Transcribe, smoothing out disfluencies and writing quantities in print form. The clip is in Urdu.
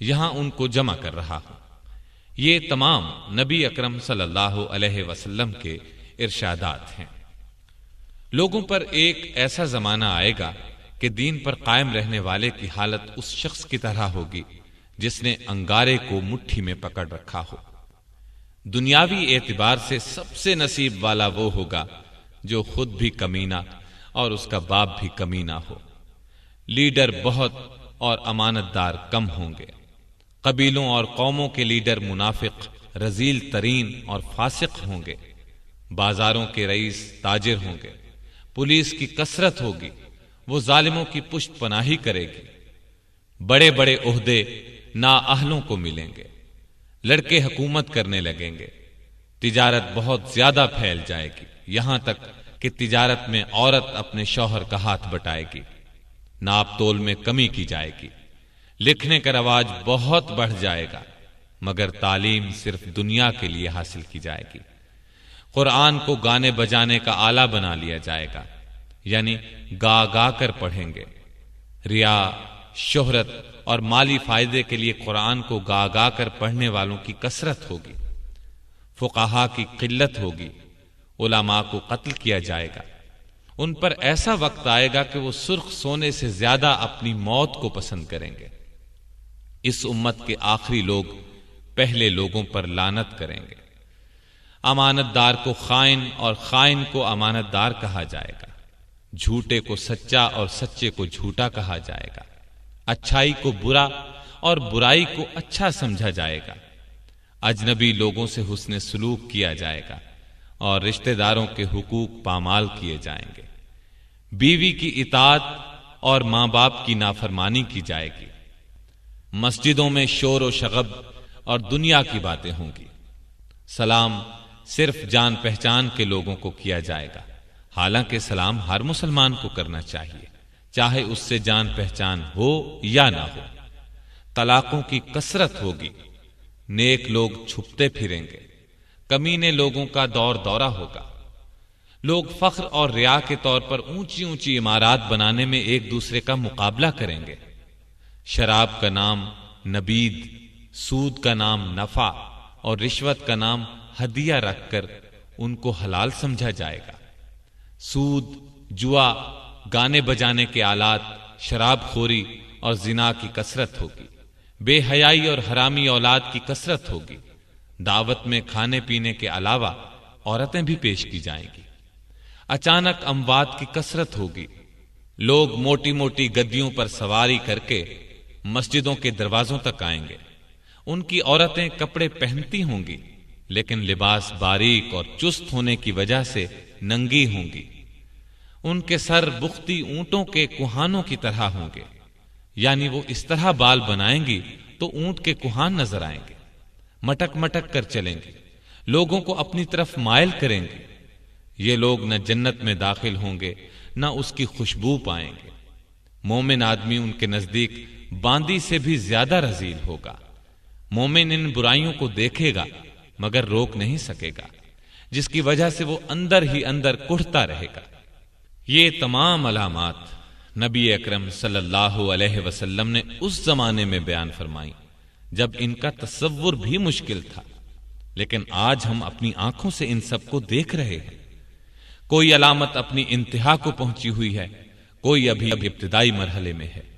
یہاں ان کو جمع کر رہا ہوں۔ یہ تمام نبی اکرم صلی اللہ علیہ وسلم کے ارشادات ہیں۔ لوگوں پر ایک ایسا زمانہ آئے گا کہ دین پر قائم رہنے والے کی حالت اس شخص کی طرح ہوگی جس نے انگارے کو مٹھی میں پکڑ رکھا ہو۔ دنیاوی اعتبار سے سب سے نصیب والا وہ ہوگا جو خود بھی کمینہ اور اس کا باپ بھی کمینہ ہو۔ لیڈر بہت اور امانت دار کم ہوں گے۔ قبیلوں اور قوموں کے لیڈر منافق، رذیل ترین اور فاسق ہوں گے۔ بازاروں کے رئیس تاجر ہوں گے۔ پولیس کی کثرت ہوگی، وہ ظالموں کی پشت پناہی کرے گی۔ بڑے بڑے عہدے نااہلوں کو ملیں گے۔ لڑکے حکومت کرنے لگیں گے۔ تجارت بہت زیادہ پھیل جائے گی، یہاں تک کہ تجارت میں عورت اپنے شوہر کا ہاتھ بٹائے گی۔ ناپ تول میں کمی کی جائے گی۔ لکھنے کا رواج بہت بڑھ جائے گا، مگر تعلیم صرف دنیا کے لیے حاصل کی جائے گی۔ قرآن کو گانے بجانے کا آلہ بنا لیا جائے گا، یعنی گا گا کر پڑھیں گے۔ ریا، شہرت اور مالی فائدے کے لیے قرآن کو گا گا کر پڑھنے والوں کی کثرت ہوگی۔ فقہا کی قلت ہوگی۔ علماء کو قتل کیا جائے گا۔ ان پر ایسا وقت آئے گا کہ وہ سرخ سونے سے زیادہ اپنی موت کو پسند کریں گے۔ اس امت کے آخری لوگ پہلے لوگوں پر لعنت کریں گے۔ امانت دار کو خائن اور خائن کو امانت دار کہا جائے گا۔ جھوٹے کو سچا اور سچے کو جھوٹا کہا جائے گا۔ اچھائی کو برا اور برائی کو اچھا سمجھا جائے گا۔ اجنبی لوگوں سے حسن سلوک کیا جائے گا اور رشتہ داروں کے حقوق پامال کیے جائیں گے۔ بیوی کی اطاعت اور ماں باپ کی نافرمانی کی جائے گی۔ مسجدوں میں شور و شغب اور دنیا کی باتیں ہوں گی۔ سلام صرف جان پہچان کے لوگوں کو کیا جائے گا، حالانکہ سلام ہر مسلمان کو کرنا چاہیے، چاہے اس سے جان پہچان ہو یا نہ ہو۔ طلاقوں کی کثرت ہوگی۔ نیک لوگ چھپتے پھریں گے۔ کمینے لوگوں کا دور دورہ ہوگا۔ لوگ فخر اور ریا کے طور پر اونچی اونچی عمارات بنانے میں ایک دوسرے کا مقابلہ کریں گے۔ شراب کا نام نبید، سود کا نام نفع اور رشوت کا نام ہدیہ رکھ کر ان کو حلال سمجھا جائے گا۔ سود، جوا، گانے بجانے کے آلات، شراب خوری اور زنا کی کثرت ہوگی۔ بے حیائی اور حرامی اولاد کی کثرت ہوگی۔ دعوت میں کھانے پینے کے علاوہ عورتیں بھی پیش کی جائیں گی۔ اچانک اموات کی کثرت ہوگی۔ لوگ موٹی موٹی گدیوں پر سواری کر کے مسجدوں کے دروازوں تک آئیں گے۔ ان کی عورتیں کپڑے پہنتی ہوں گی، لیکن لباس باریک اور چست ہونے کی وجہ سے ننگی ہوں گی۔ ان کے سر بختی اونٹوں کے کوہانوں کی طرح ہوں گے، یعنی وہ اس طرح بال بنائیں گی تو اونٹ کے کوہان نظر آئیں گے۔ مٹک مٹک کر چلیں گے، لوگوں کو اپنی طرف مائل کریں گے۔ یہ لوگ نہ جنت میں داخل ہوں گے نہ اس کی خوشبو پائیں گے۔ مومن آدمی ان کے نزدیک باندی سے بھی زیادہ رذیل ہوگا۔ مومن ان برائیوں کو دیکھے گا مگر روک نہیں سکے گا، جس کی وجہ سے وہ اندر ہی اندر کڑھتا رہے گا۔ یہ تمام علامات نبی اکرم صلی اللہ علیہ وسلم نے اس زمانے میں بیان فرمائی جب ان کا تصور بھی مشکل تھا، لیکن آج ہم اپنی آنکھوں سے ان سب کو دیکھ رہے ہیں۔ کوئی علامت اپنی انتہا کو پہنچی ہوئی ہے، کوئی ابھی ابتدائی مرحلے میں ہے۔